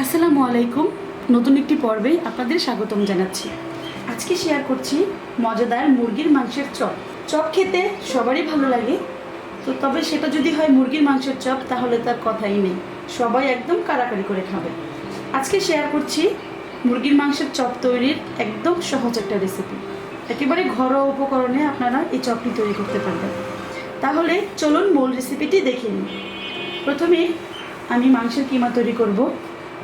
আসসালামু আলাইকুম। নতুন একটি পর্বে আপনাদের স্বাগতম জানাচ্ছি। আজকে শেয়ার করছি মজাদার মুরগির মাংসের চপ। চপ খেতে সবারই ভালো লাগে, তো তবে সেটা যদি হয় মুরগির মাংসের চপ তাহলে তার কথাই নেই, সবাই একদম কাড়াকাড়ি করে খাবে। আজকে শেয়ার করছি মুরগির মাংসের চপ তৈরির একদম সহজ একটা রেসিপি। একেবারে ঘরোয়া উপকরণে আপনারা এই চপটি তৈরি করতে পারবেন। তাহলে চলুন মূল রেসিপিটি দেখে নিই। প্রথমে আমি মাংসের কিমা তৈরি করব,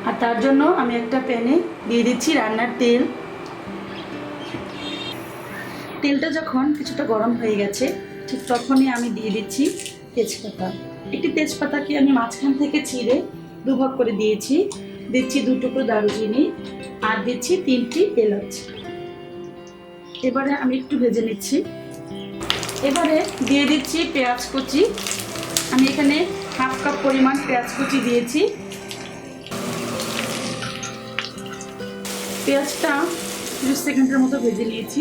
আর তার জন্য আমি একটা প্যানে দিয়ে দিচ্ছি রান্নার তেল। তেলটা যখন কিছুটা গরম হয়ে গেছে ঠিক তখনই আমি দিয়ে দিচ্ছি তেজপাতা। একটি তেজপাতাকে আমি মাঝখান থেকে ছিঁড়ে দুভাগ করে দিয়েছি। দিচ্ছি 2 টুকরো দারুচিনি আর দিচ্ছি 3টি এলাচ। এবারে আমি একটু ভেজে নিচ্ছি। এবারে দিয়ে দিচ্ছি পেঁয়াজ কুচি। আমি এখানে 1/2 কাপ পরিমাণ পেঁয়াজ কুচি দিয়েছি। পেঁয়াজটা 30 সেকেন্ডের মতো ভেজে নিয়েছি।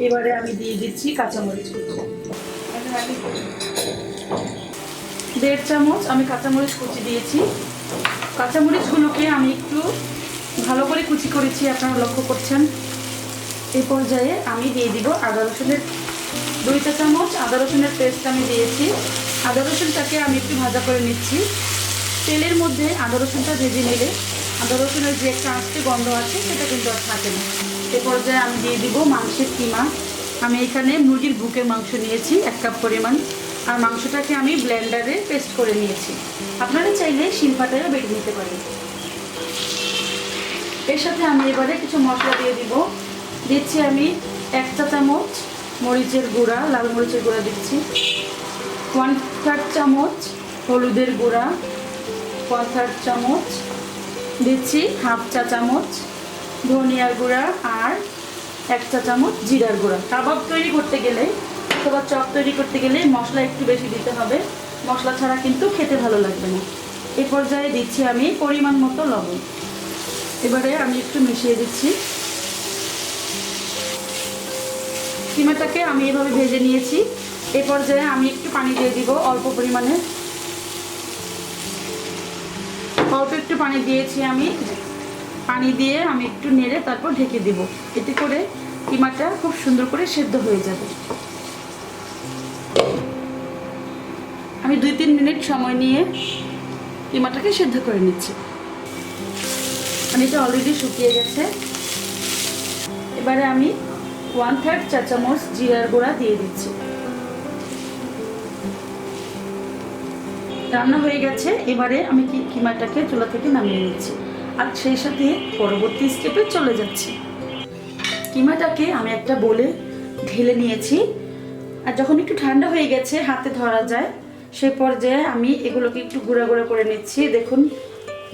এবারে আমি দিয়ে দিচ্ছি কাঁচামরিচ কুচি। 1.5 চামচ আমি কাঁচামরিচ কুচি দিয়েছি। কাঁচামরিচগুলোকে আমি একটু ভালো করে কুচি করেছি, আপনারা লক্ষ্য করছেন। এই পর্যায়ে আমি দিয়ে দিব আদা রসুনের 2 চা চামচ আদা রসুনের পেস্ট আমি দিয়েছি। আদা রসুনটাকে আমি একটু ভাজা করে নিচ্ছি। তেলের মধ্যে আদা রসুনটা ভেজে নিলে আদা রসুনের যে একটা আস্তে গন্ধ আছে সেটা কিন্তু আর থাকে না। এ পর্যায়ে আমি দিয়ে দিব মাংসের কিমা। আমি এখানে মুরগির বুকের মাংস নিয়েছি 1 কাপ পরিমাণ, আর মাংসটাকে আমি ব্লেন্ডারে পেস্ট করে নিয়েছি। আপনারা চাইলে শিলপাটায়ও বেটে নিতে পারেন। এর সাথে আমি এবারে কিছু মশলা দিয়ে দিব। দিচ্ছি আমি 1 চা চামচ মরিচের গুঁড়া, লাল মরিচের গুঁড়া দিচ্ছি। 1/3 চামচ হলুদের গুঁড়া, 1/3 চামচ দিচ্ছি 1/2 চা চামচ ধনিয়ার গুঁড়া, আর 1 চা চামচ জিরার গুঁড়া। কাবাব তৈরি করতে গেলে অথবা চপ তৈরি করতে গেলে মশলা একটু বেশি দিতে হবে, মশলা ছাড়া কিন্তু খেতে ভালো লাগবে না। এ পর্যায়ে দিচ্ছি আমি পরিমাণ মতো লবণ। এবারে আমি একটু মিশিয়ে দিচ্ছি। কিমাটাকে আমি এভাবে ভেজে নিয়েছি। এ পর্যায়ে আমি একটু পানি দিয়ে দিব অল্প পরিমাণে। অল্প একটু পানি দিয়েছি আমি। পানি দিয়ে আমি একটু নেড়ে তারপর ঢেকে দিব। এতে করে কিমাটা খুব সুন্দর করে সেদ্ধ হয়ে যাবে। আমি 2-3 মিনিট সময় নিয়ে কিমাটাকে সেদ্ধ করে নিচ্ছি। পানিটা অলরেডি শুকিয়ে গেছে। এবারে আমি 1/3 চা চামচ জিরার গুঁড়া দিয়ে দিচ্ছি। রান্না হয়ে গেছে। এবারে আমি কিমাটাকে চুলা থেকে নামিয়ে নিচ্ছি, আর সেই সাথে পরবর্তী স্টেপে চলে যাচ্ছি। কিমাটাকে আমি একটা বোলে ঢেলে নিয়েছি, আর যখন একটু ঠান্ডা হয়ে গেছে হাতে ধরা যায় সেই পর্যায়ে আমি এগুলোকে একটু গুঁড়া গুঁড়া করে নিচ্ছি। দেখুন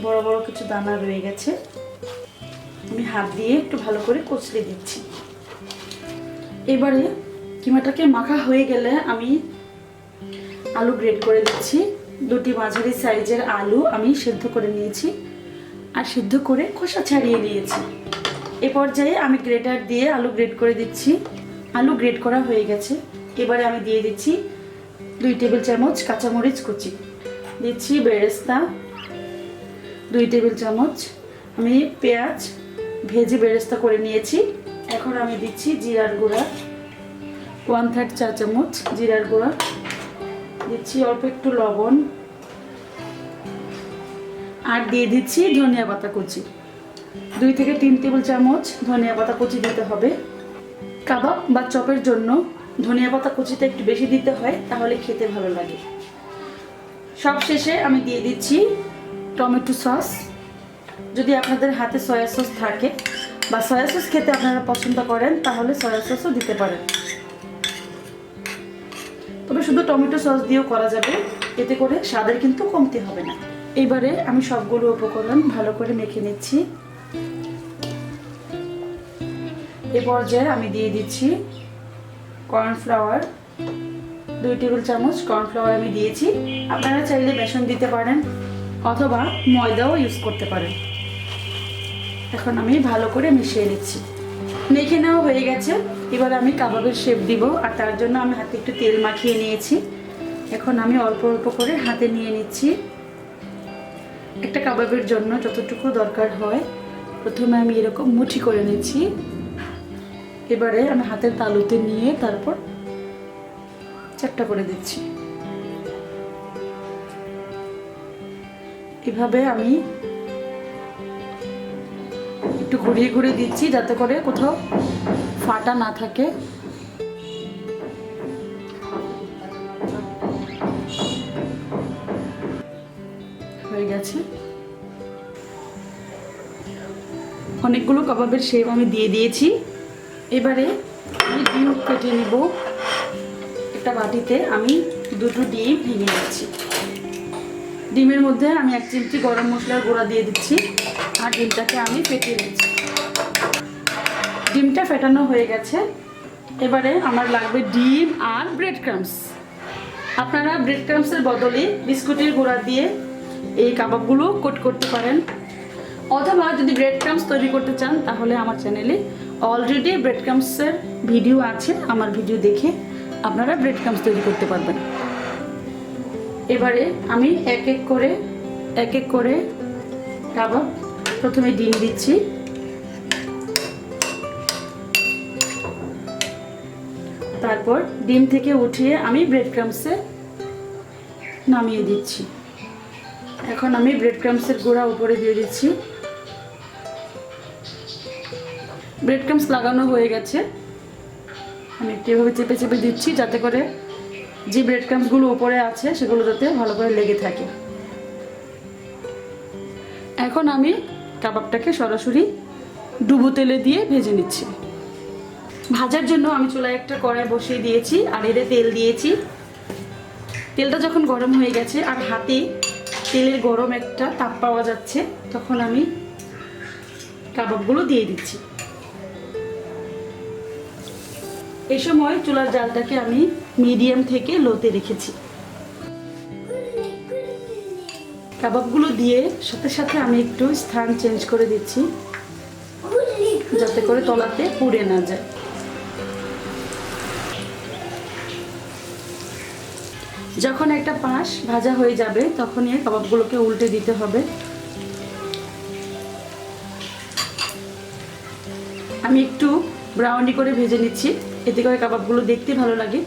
বড় বড় কিছু দানা রয়ে গেছে, আমি হাত দিয়ে একটু ভালো করে কচলে দিচ্ছি। এবারে কিমাটাকে মাখা হয়ে গেলে আমি আলু গ্রেট করে দিচ্ছি। 2টি মাঝারি সাইজের আলু আমি সেদ্ধ করে নিয়েছি, আর সিদ্ধ করে খোসা ছাড়িয়ে নিয়েছি। এ পর্যায়ে আমি গ্রেটার দিয়ে আলু গ্রেট করে দিচ্ছি। আলু গ্রেট করা হয়ে গেছে। এবারে আমি দিয়ে দিচ্ছি 2 টেবিল চামচ কাঁচামরিচ কুচি, দিচ্ছি বেরেস্তা 2 টেবিল চামচ। আমি পেঁয়াজ ভেজে বেরেস্তা করে নিয়েছি। এখন আমি দিচ্ছি জিরার গুঁড়া 1/3 চা চামচ জিরার গুঁড়া, দিচ্ছি অল্প একটু লবণ, আর দিয়ে দিচ্ছি ধনিয়া পাতা কুচি। 2 থেকে 3 টেবিল চামচ ধনিয়া পাতা কুচি দিতে হবে। কাবাব বা চপের জন্য ধনিয়া পাতা কুচিটা একটু বেশি দিতে হয়, তাহলে খেতে ভালো লাগে। সব শেষে আমি দিয়ে দিচ্ছি টমেটো সস। যদি আপনাদের হাতে সয়া সস থাকে বা সয়া সস খেতে আপনারা পছন্দ করেন তাহলে সয়া সসও দিতে পারেন, তবে শুধু টমেটো সস দিয়েও করা যাবে, এতে করে স্বাদের কিন্তু কমতি হবে না। এবারে আমি সবগুলো উপকরণ ভালো করে মেখে নিচ্ছি। এ পর্যায়ে আমি দিয়ে দিচ্ছি কর্নফ্লাওয়ার 2 টেবিল চামচ কর্নফ্লাওয়ার আমি দিয়েছি। আপনারা চাইলে বেসন দিতে পারেন অথবা ময়দাও ইউজ করতে পারেন। এখন আমি ভালো করে মিশিয়ে নিচ্ছি। মেখে নেওয়া হয়ে গেছে। এবার আমি কাবাবের শেপ দিব, আর তার জন্য আমি হাতে একটু তেল মাখিয়ে নিয়েছি। এখন আমি অল্প অল্প করে হাতে নিয়ে নিচ্ছি। একটা কাবাবের জন্য যতটুকু দরকার হয় প্রথমে আমি এরকম মুঠি করে নিচ্ছি। এবারে আমি হাতের তালুতে নিয়ে তারপর চ্যাপ্টা করে দিচ্ছি। এভাবে আমি একটু ঘুরিয়ে ঘুরিয়ে দিচ্ছি যাতে করে কোথাও ফাটা না থাকে। হয়ে গেছে। অনেকগুলো কাবাবের শেপ আমি দিয়ে দিয়েছি। এবারে আমি ডিম কেটে নিব। একটা বাটিতে আমি দুটো ডিম ভেঙে নিচ্ছি। ডিমের মধ্যে আমি 1 চিমটি গরম মশলার গুঁড়া দিয়ে দিচ্ছি আর ডিমটাকে আমি ফেটিয়ে নিচ্ছি। ডিমটা ফেটানো হয়ে গেছে। এবারে আমার লাগবে ডিম আর ব্রেড ক্রাম্বস। আপনারা ব্রেড ক্রাম্বসের বদলে বিস্কুটের গুঁড়া দিয়ে এই কাবাবগুলো কোট করতে পারেন, অথবা যদি ব্রেড ক্রাম্বস তৈরি করতে চান তাহলে আমার চ্যানেলে অলরেডি ব্রেড ক্রাম্বসের ভিডিও আছে। আমার ভিডিও দেখে আপনারা ব্রেড ক্রাম্বস তৈরি করতে পারবেন। এবারে আমি এক এক করে কাবাব প্রথমে ডিম দিচ্ছি, তারপর ডিম থেকে উঠিয়ে আমি ব্রেড ক্রাম্বসে নামিয়ে দিচ্ছি। এখন আমি ব্রেড ক্রাম্বসের গুঁড়া উপরে দিয়ে দিচ্ছি। ব্রেড ক্রাম্বস লাগানো হয়ে গেছে। আমি একটু এভাবে চেপে চেপে দিচ্ছি যাতে করে যে ব্রেড ক্রাম্বসগুলো উপরে আছে সেগুলো যাতে ভালো করে লেগে থাকে। এখন আমি কাবাবটাকে সরাসরি ডুবো তেলে দিয়ে ভেজে নিচ্ছি। ভাজার জন্য আমি চুলায় একটা কড়াই বসিয়ে দিয়েছি আর এতে তেল দিয়েছি। তেলটা যখন গরম হয়ে গেছে আর হাতে তেলের গরম একটা তাপ পাওয়া যাচ্ছে, তখন আমি কাবাবগুলো দিয়ে দিচ্ছি। এই সময় চুলার জালটাকে আমি মিডিয়াম থেকে লোতে রেখেছি। কাবাবগুলো দিয়ে সাথে সাথে আমি একটু স্থান চেঞ্জ করে দিচ্ছি যাতে করে তলাতে পুড়ে না যায়। যখন একটা পাশ ভাজা হয়ে যাবে তখনই কাবাবগুলোকে উল্টে দিতে হবে। আমি একটু ব্রাউনি করে ভেজে নিচ্ছি, এতে করে কাবাবগুলো দেখতে ভালো লাগে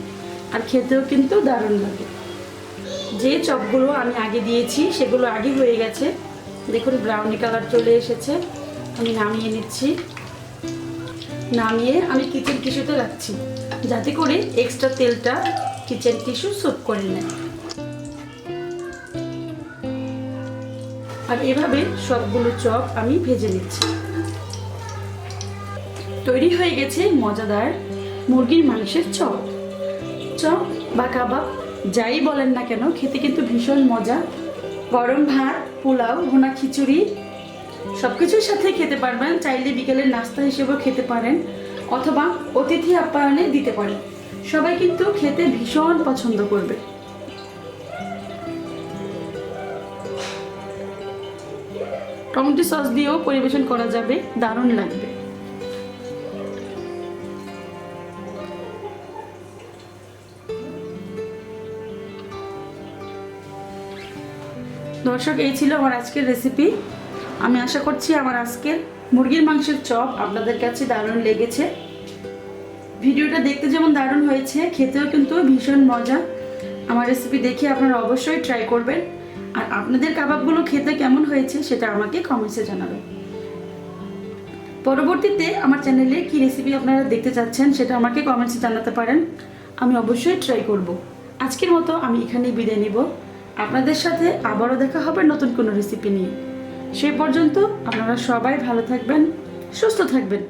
আর খেতেও কিন্তু দারুণ লাগে। যে চপগুলো আমি আগে দিয়েছি সেগুলো আগে হয়ে গেছে, দেখুন ব্রাউনি কালার চলে এসেছে। আমি নামিয়ে নিচ্ছি। নামিয়ে আমি কিচেন টিস্যুতে রাখছি যাতে করে এক্সট্রা তেলটা কিচেন টিস্যু সোক করে নেয়। আর এভাবে সবগুলো চপ আমি ভেজে নিচ্ছি। তৈরি হয়ে গেছে মজাদার মুরগির মাংসের চপ। চপ বা কাবাব যাই বলেন না কেন, খেতে কিন্তু ভীষণ মজা। গরম ভাত, পোলাও, ভুনা খিচুড়ি সবকিছুর সাথে খেতে পারবেন। চাইলে বিকেলের নাস্তা হিসেবেও খেতে পারেন অথবা অতিথি আপ্যায়নে দিতে পারেন। সবাই কিন্তু খেতে ভীষণ পছন্দ করবে। টমেটো সস দিয়েও পরিবেশন করা যাবে, দারুণ লাগবে। দর্শক, এই ছিল আমার আজকের রেসিপি। আমি আশা করছি আমার আজকের মুরগির মাংসের চপ আপনাদের কাছে দারুণ লেগেছে। ভিডিওটা দেখতে যেমন দারুণ হয়েছে, খেতেও কিন্তু ভীষণ মজা। আমার রেসিপি দেখে আপনারা অবশ্যই ট্রাই করবেন আর আপনাদের কাবাবগুলো খেতে কেমন হয়েছে সেটা আমাকে কমেন্টসে জানাবেন। পরবর্তীতে আমার চ্যানেলে কি রেসিপি আপনারা দেখতে চাচ্ছেন সেটা আমাকে কমেন্টসে জানাতে পারেন, আমি অবশ্যই ট্রাই করব। আজকের মতো আমি এখানেই বিদায় নিব। আপনাদের সাথে আবারও দেখা হবে নতুন কোনো রেসিপি নিয়ে। সেই পর্যন্ত আপনারা সবাই ভালো থাকবেন, সুস্থ থাকবেন।